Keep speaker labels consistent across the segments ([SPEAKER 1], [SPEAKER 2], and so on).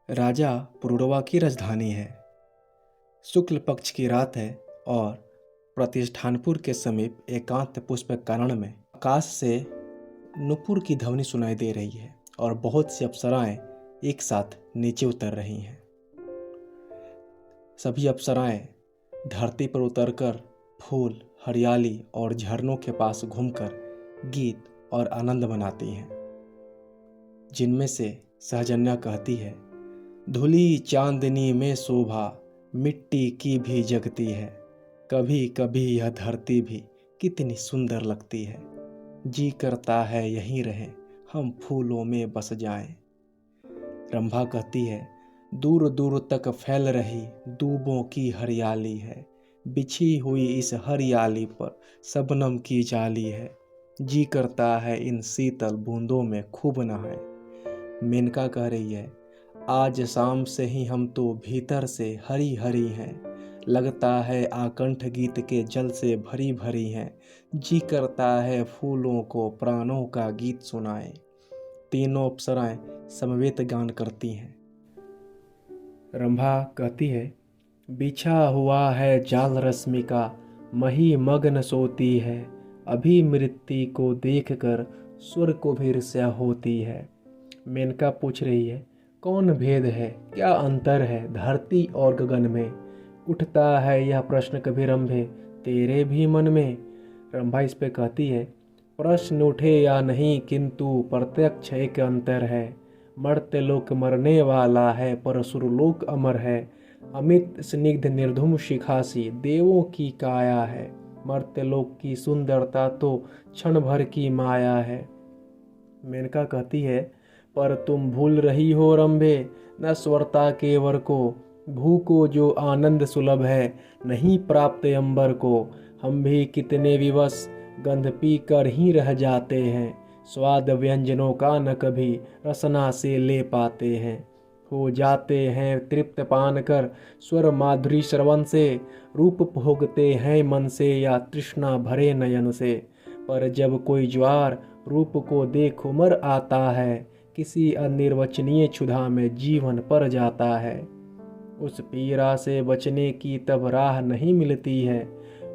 [SPEAKER 1] राजा पुरूरवा की राजधानी है। शुक्ल पक्ष की रात है और प्रतिष्ठानपुर के समीप एकांत पुष्प कारण में आकाश से नुपुर की ध्वनि सुनाई दे रही है और बहुत सी अप्सराएं एक साथ नीचे उतर रही हैं। सभी अप्सराएं धरती पर उतरकर फूल, हरियाली और झरनों के पास घूमकर गीत और आनंद मनाती हैं। जिनमें से सहजन्या कहती है, धुली चांदनी में शोभा मिट्टी की भी जगती है, कभी कभी यह धरती भी कितनी सुंदर लगती है, जी करता है यहीं रहें हम फूलों में बस जाएं। रंभा कहती है, दूर दूर तक फैल रही दूबों की हरियाली है, बिछी हुई इस हरियाली पर शबनम की जाली है, जी करता है इन शीतल बूंदों में खूब नहाएं। मेनका कह रही है, आज शाम से ही हम तो भीतर से हरी हरी हैं, लगता है आकंठ गीत के जल से भरी भरी हैं, जी करता है फूलों को प्राणों का गीत सुनाएं। तीनों अप्सराएं समवेत गान करती हैं। रंभा कहती है, बिछा हुआ है जाल रश्मि का मही मग्न सोती है, अभी मृत्यु को देखकर स्वर को भी ईर्ष्या होती है। मेनका पूछ रही है, कौन भेद है, क्या अंतर है धरती और गगन में? उठता है यह प्रश्न कभी रंभे तेरे भी मन में? रंभा इस पे कहती है, प्रश्न उठे या नहीं किंतु प्रत्यक्ष एक अंतर है, मर्त्य लोक मरने वाला है पर सुरलोक अमर है, अमित स्निग्ध निर्धूम शिखासी देवों की काया है, मर्त्य लोक की सुंदरता तो क्षण भर की माया है। मेनका कहती है, पर तुम भूल रही हो रंभे नश्वरता के वर को, भू को जो आनंद सुलभ है नहीं प्राप्त अंबर को, हम भी कितने विवश गंध पी कर ही रह जाते हैं, स्वाद व्यंजनों का न कभी रसना से ले पाते हैं, हो जाते हैं तृप्त पान कर स्वर माधुरी श्रवण से, रूप भोगते हैं मन से या तृष्णा भरे नयन से, पर जब कोई ज्वार रूप को देख उमर आता है, किसी अनिर्वचनीय क्षुधा में जीवन पर जाता है, उस पीड़ा से बचने की तब राह नहीं मिलती है,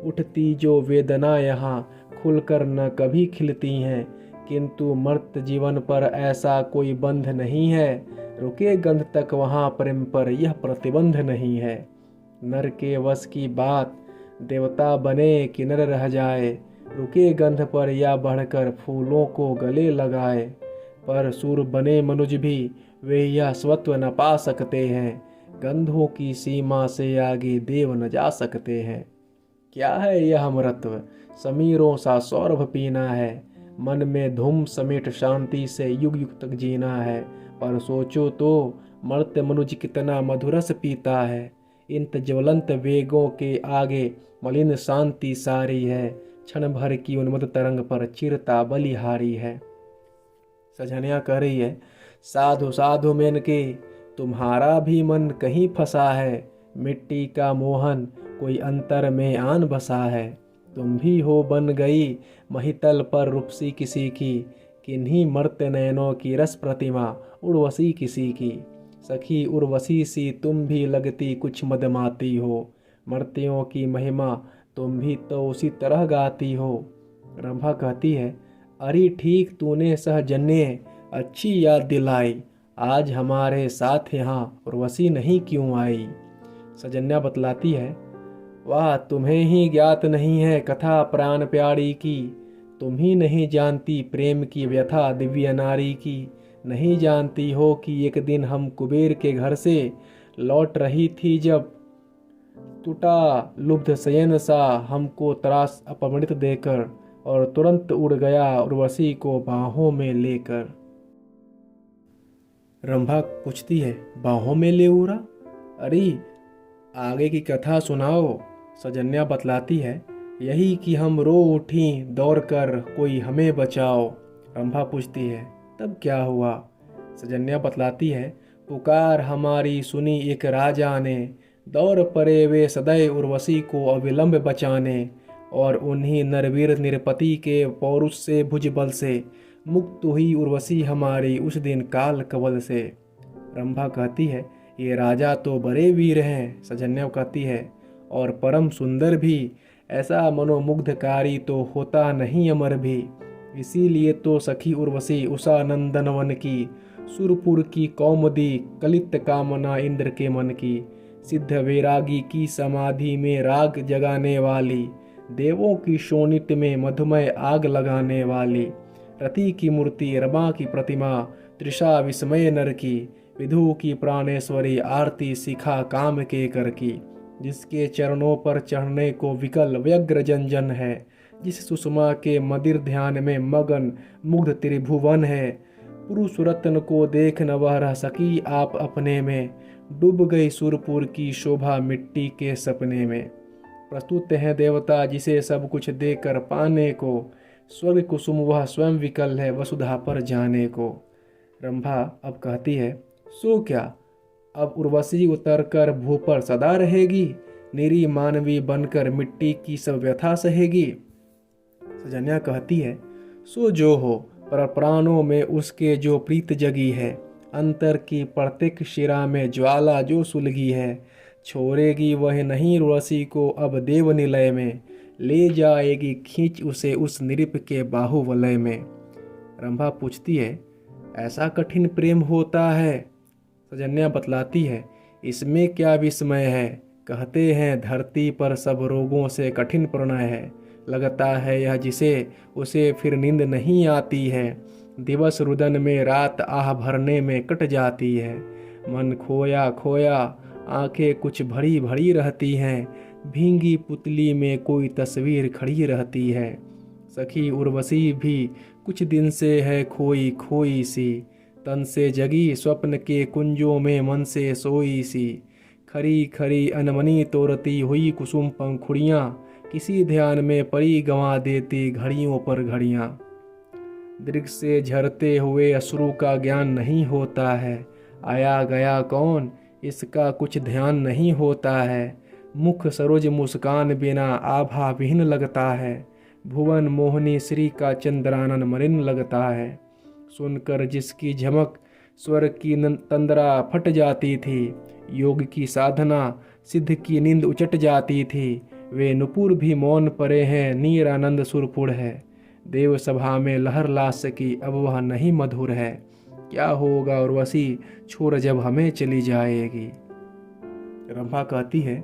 [SPEAKER 1] उठती जो वेदना यहाँ खुलकर न कभी खिलती हैं, किंतु मर्त जीवन पर ऐसा कोई बंध नहीं है, रुके गंध तक वहाँ प्रेम पर यह प्रतिबंध नहीं है। नर के वश की बात देवता बने कि नर रह जाए, रुके गंध पर या बढ़कर फूलों को गले लगाए, पर सूर बने मनुज भी वे यह स्वत्व न पा सकते हैं, गंधों की सीमा से आगे देव न जा सकते हैं। क्या है यह अमरत्व, समीरों सा सौरभ पीना है, मन में धूम समेट शांति से युग युग तक जीना है, पर सोचो तो मर्त्य मनुज कितना मधुरस पीता है, इन ज्वलंत वेगों के आगे मलिन शांति सारी है, क्षण भर की उन्मत्त तरंग पर चिरता बलिहारी है। सजनिया कह रही है, साधु साधु मेनके तुम्हारा भी मन कहीं फंसा है, मिट्टी का मोहन कोई अंतर में आन बसा है, तुम भी हो बन गई महितल पर रूपसी किसी की, किन्हीं मर्त्य नयनों की रस प्रतिमा उर्वशी किसी की, सखी उर्वशी सी तुम भी लगती कुछ मदमाती हो, मर्त्यों की महिमा तुम भी तो उसी तरह गाती हो। रंभा कहती है, अरे ठीक तूने सहजन्य अच्छी याद दिलाई, आज हमारे साथ यहाँ उर्वशी नहीं क्यों आई? सजन्या बतलाती है, वाह तुम्हें ही ज्ञात नहीं है कथा प्राण प्यारी की, तुम ही नहीं जानती प्रेम की व्यथा दिव्य नारी की, नहीं जानती हो कि एक दिन हम कुबेर के घर से लौट रही थी जब, टूटा लुब्ध शयन सा हमको त्रास अपमृत देकर, और तुरंत उड़ गया उर्वशी को बाहों में लेकर। रंभा पूछती है, बाहों में ले उड़ा? अरे आगे की कथा सुनाओ। सजन्या बतलाती है, यही कि हम रो उठी दौड़ कर कोई हमें बचाओ। रंभा पूछती है, तब क्या हुआ? सजन्या बतलाती है, पुकार हमारी सुनी एक राजा ने, दौड़ पड़े वे सदैव उर्वशी को अविलंब बचाने, और उन्हीं नरवीर निरपति के पौरुष से भुजबल से मुक्त हुई उर्वशी हमारी उस दिन काल कवल से। रंभा कहती है, ये राजा तो बड़े वीर हैं। सजन्या कहती है, और परम सुंदर भी, ऐसा मनोमुग्धकारी तो होता नहीं अमर भी। इसीलिए तो सखी उर्वशी उषा नंदन वन की, सुरपुर की कौमुदी कलित कामना इंद्र के मन की। सिद्ध वैरागी की समाधि में राग जगाने वाली, देवों की शोणित में मधुमय आग लगाने वाली। रति की मूर्ति रमा की प्रतिमा, तृषा विस्मय नर की। विधु की प्राणेश्वरी आरती शिखा काम के कर की। जिसके चरणों पर चढ़ने को विकल व्यग्र जन है। जिस सुषमा के मदिर ध्यान में मगन मुग्ध त्रिभुवन है। पुरुष रत्न को देख न वह रह सकी आप अपने में। डूब गई सुरपुर की शोभा मिट्टी के सपने में। प्रस्तुत है देवता जिसे सब कुछ देकर पाने को। स्वर्ग कुसुम वह स्वयं विकल है वसुधा पर जाने को। रंभा अब कहती है, सो क्या अब उर्वशी उतर कर भू पर सदा रहेगी। निरी मानवी बनकर मिट्टी की सब व्यथा सहेगी। सजन्या कहती है, सो जो हो पर प्राणों में उसके जो प्रीत जगी है। अंतर की प्रत्येक शिरा में ज्वाला जो सुलगी है। छोड़ेगी वह नहीं उर्वशी को अब देव निलय में। ले जाएगी खींच उसे उस नृप के बाहुवलय में। रंभा पूछती है, ऐसा कठिन प्रेम होता है। सजन्या बतलाती है, इसमें क्या विस्मय है। कहते हैं धरती पर सब रोगों से कठिन प्रणय है। लगता है यह जिसे उसे फिर नींद नहीं आती है। दिवस रुदन में रात आह भरने में कट जाती है। मन खोया खोया आंखें कुछ भरी भरी रहती हैं। भींगी पुतली में कोई तस्वीर खड़ी रहती है। सखी उर्वशी भी कुछ दिन से है खोई खोई सी। तन से जगी स्वप्न के कुंजों में मन से सोई सी। खरी खरी अनमनी तोरती हुई कुसुम पंखुड़ियाँ। किसी ध्यान में परी गंवा देती घड़ियों पर घड़ियाँ। दृग से झरते हुए अश्रु का ज्ञान नहीं होता है। आया गया कौन इसका कुछ ध्यान नहीं होता है। मुख सरोज मुस्कान बिना आभा विहीन लगता है। भुवन मोहनी श्री का चंद्रानन मलिन लगता है। सुनकर जिसकी झमक स्वर की तंद्रा फट जाती थी। योग की साधना सिद्ध की नींद उचट जाती थी। वे नुपुर भी मौन पड़े हैं नीर आनंद सुरपुर है। देव सभा में लहर ला सकी अब वह नहीं मधुर है। क्या होगा उर्वशी छोड़ जब हमें चली जाएगी। रंभा कहती है,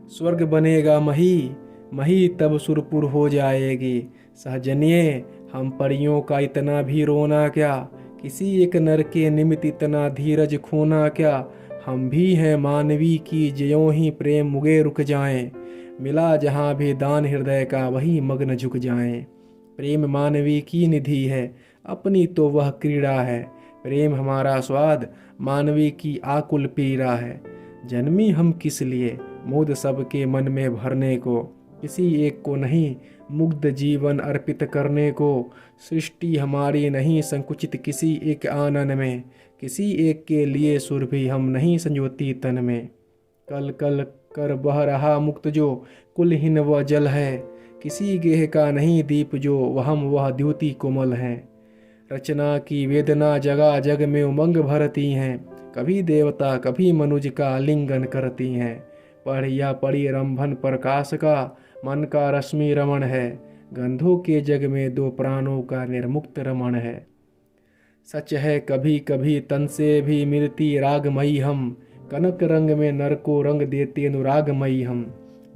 [SPEAKER 1] स्वर्ग बनेगा मही, मही तब सुरपुर हो जाएगी। सहजनिए हम परियों का इतना भी रोना क्या। किसी एक नर के निमित्त इतना धीरज खोना क्या। हम भी हैं मानवी की ज्यों ही प्रेम मुगे रुक जाएं। मिला जहाँ भी दान हृदय का वही मग्न झुक जाएं। प्रेम मानवी की निधि है अपनी तो वह क्रीड़ा है। प्रेम हमारा स्वाद मानवी की आकुल पीड़ा है। जन्मी हम किस लिए मोद सबके मन में भरने को। किसी एक को नहीं मुग्ध जीवन अर्पित करने को। सृष्टि हमारी नहीं संकुचित किसी एक आनन में। किसी एक के लिए सुर भी हम नहीं संजोती तन में। कल कल कर बह रहा मुक्त जो कुलहीन वह जल है। किसी गेह का नहीं दीप जो वह द्युति कोमल है। रचना की वेदना जगा जग में उमंग भरती हैं। कभी देवता कभी मनुज का आलिंगन करती हैं। पढ़िया पढ़ी रंभन प्रकाश का मन का रश्मि रमण है। गंधों के जग में दो प्राणों का निर्मुक्त रमण है। सच है कभी कभी तन से भी मिलती रागमयी हम। कनक रंग में नर को रंग देती अनुरागमयी हम।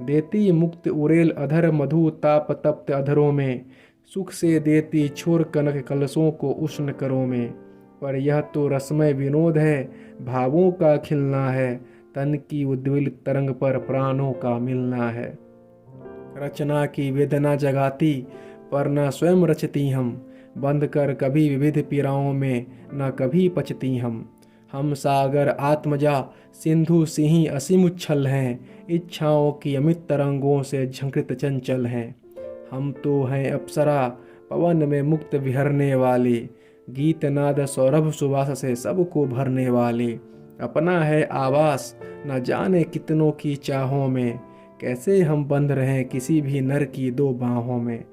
[SPEAKER 1] देती मुक्त उरेल अधर मधु ताप तप्त अधरों में। सुख से देती छोर कनक कलशों को उष्ण करों में। पर यह तो रसमय विनोद है भावों का खिलना है। तन की उद्वेलित तरंग पर प्राणों का मिलना है। रचना की वेदना जगाती पर न स्वयं रचती हम। बंध कर कभी विविध पीड़ाओं में न कभी पचती हम सागर आत्मजा सिंधु सिंही असीम उच्छल हैं। इच्छाओं की अमित तरंगों से झंकृत चंचल हैं। हम तो हैं अप्सरा पवन में मुक्त विहरने वाली। गीत नाद सौरभ सुवास से सबको भरने वाली। अपना है आवास न जाने कितनों की चाहों में, कैसे हम बंध रहे किसी भी नर की दो बाहों में।